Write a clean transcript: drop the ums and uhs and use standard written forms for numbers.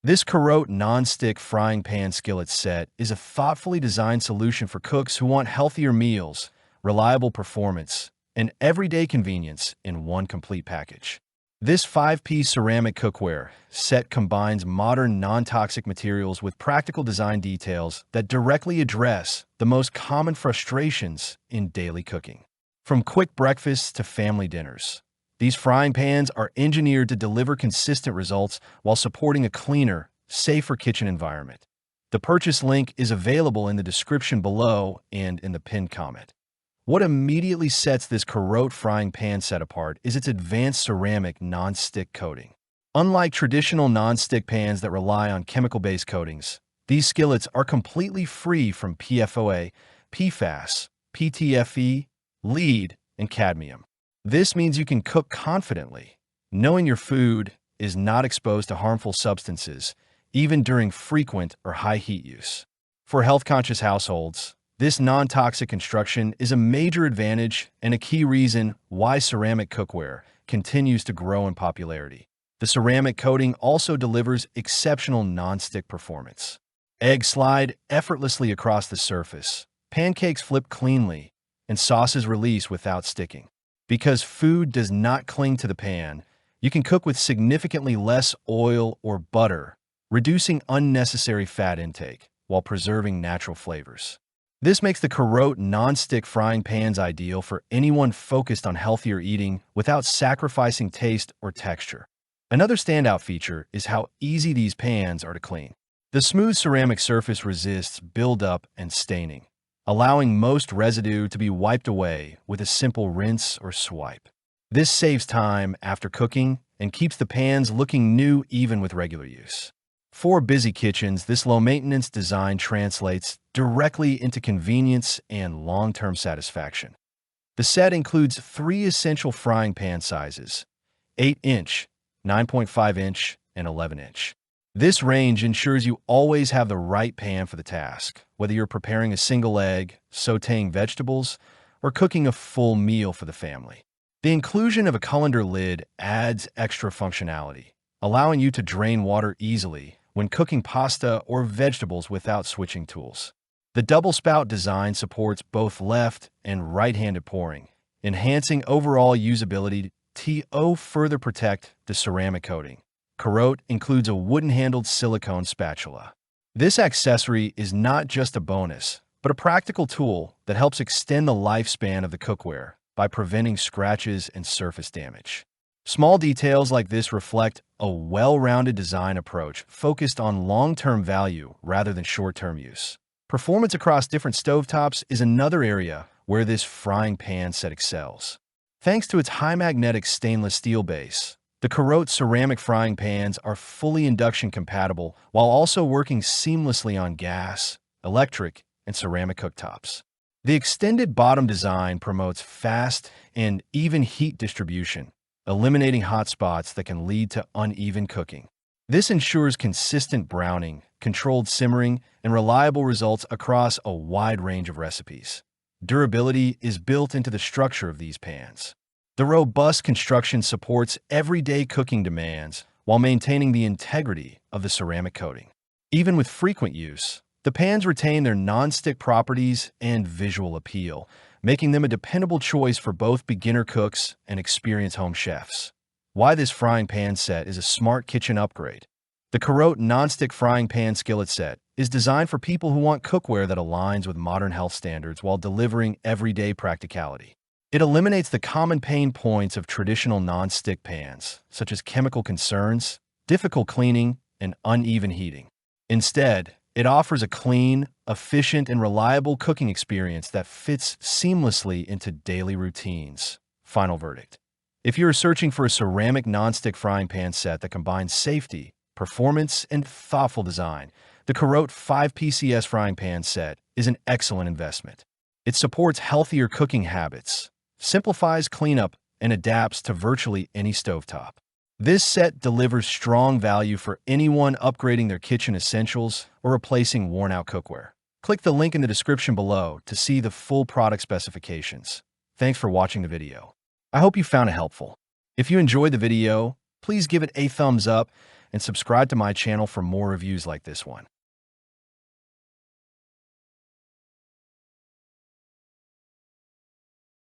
This Carote Nonstick frying pan skillet set is a thoughtfully designed solution for cooks who want healthier meals, reliable performance, and everyday convenience in one complete package. This 5-piece ceramic cookware set combines modern non-toxic materials with practical design details that directly address the most common frustrations in daily cooking. From quick breakfasts to family dinners, these frying pans are engineered to deliver consistent results while supporting a cleaner, safer kitchen environment. The purchase link is available in the description below and in the pinned comment. What immediately sets this Carote frying pan set apart is its advanced ceramic non-stick coating. Unlike traditional non-stick pans that rely on chemical-based coatings, these skillets are completely free from PFOA, PFAS, PTFE, lead, and cadmium. This means you can cook confidently, knowing your food is not exposed to harmful substances, even during frequent or high heat use. For health-conscious households, this non-toxic construction is a major advantage and a key reason why ceramic cookware continues to grow in popularity. The ceramic coating also delivers exceptional non-stick performance. Eggs slide effortlessly across the surface, pancakes flip cleanly, and sauces release without sticking. Because food does not cling to the pan, you can cook with significantly less oil or butter, reducing unnecessary fat intake while preserving natural flavors. This makes the Carote non-stick frying pans ideal for anyone focused on healthier eating without sacrificing taste or texture. Another standout feature is how easy these pans are to clean. The smooth ceramic surface resists buildup and staining, allowing most residue to be wiped away with a simple rinse or swipe. This saves time after cooking and keeps the pans looking new even with regular use. For busy kitchens, this low-maintenance design translates directly into convenience and long-term satisfaction. The set includes 3 essential frying pan sizes: 8-inch, 9.5-inch, and 11-inch. This range ensures you always have the right pan for the task, whether you're preparing a single egg, sautéing vegetables, or cooking a full meal for the family. The inclusion of a colander lid adds extra functionality, allowing you to drain water easily when cooking pasta or vegetables without switching tools. The double spout design supports both left and right-handed pouring, enhancing overall usability. To further protect the ceramic coating, Carote includes a wooden-handled silicone spatula. This accessory is not just a bonus, but a practical tool that helps extend the lifespan of the cookware by preventing scratches and surface damage. Small details like this reflect a well-rounded design approach focused on long-term value rather than short-term use. Performance across different stovetops is another area where this frying pan set excels. Thanks to its high magnetic stainless steel base, the Carote ceramic frying pans are fully induction compatible while also working seamlessly on gas, electric, and ceramic cooktops. The extended bottom design promotes fast and even heat distribution, eliminating hot spots that can lead to uneven cooking. This ensures consistent browning, controlled simmering, and reliable results across a wide range of recipes. Durability is built into the structure of these pans. The robust construction supports everyday cooking demands while maintaining the integrity of the ceramic coating. Even with frequent use, the pans retain their non-stick properties and visual appeal, making them a dependable choice for both beginner cooks and experienced home chefs. Why this frying pan set is a smart kitchen upgrade. The Carote Nonstick frying pan skillet set is designed for people who want cookware that aligns with modern health standards while delivering everyday practicality. It eliminates the common pain points of traditional non-stick pans, such as chemical concerns, difficult cleaning, and uneven heating. Instead, it offers a clean, efficient, and reliable cooking experience that fits seamlessly into daily routines. Final verdict. If you're searching for a ceramic non-stick frying pan set that combines safety, performance, and thoughtful design, the Carote 5PCS frying pan set is an excellent investment. It supports healthier cooking habits, simplifies cleanup, and adapts to virtually any stovetop. This set delivers strong value for anyone upgrading their kitchen essentials or replacing worn-out cookware. Click the link in the description below to see the full product specifications. Thanks for watching the video. I hope you found it helpful. If you enjoyed the video, please give it a thumbs up and subscribe to my channel for more reviews like this one.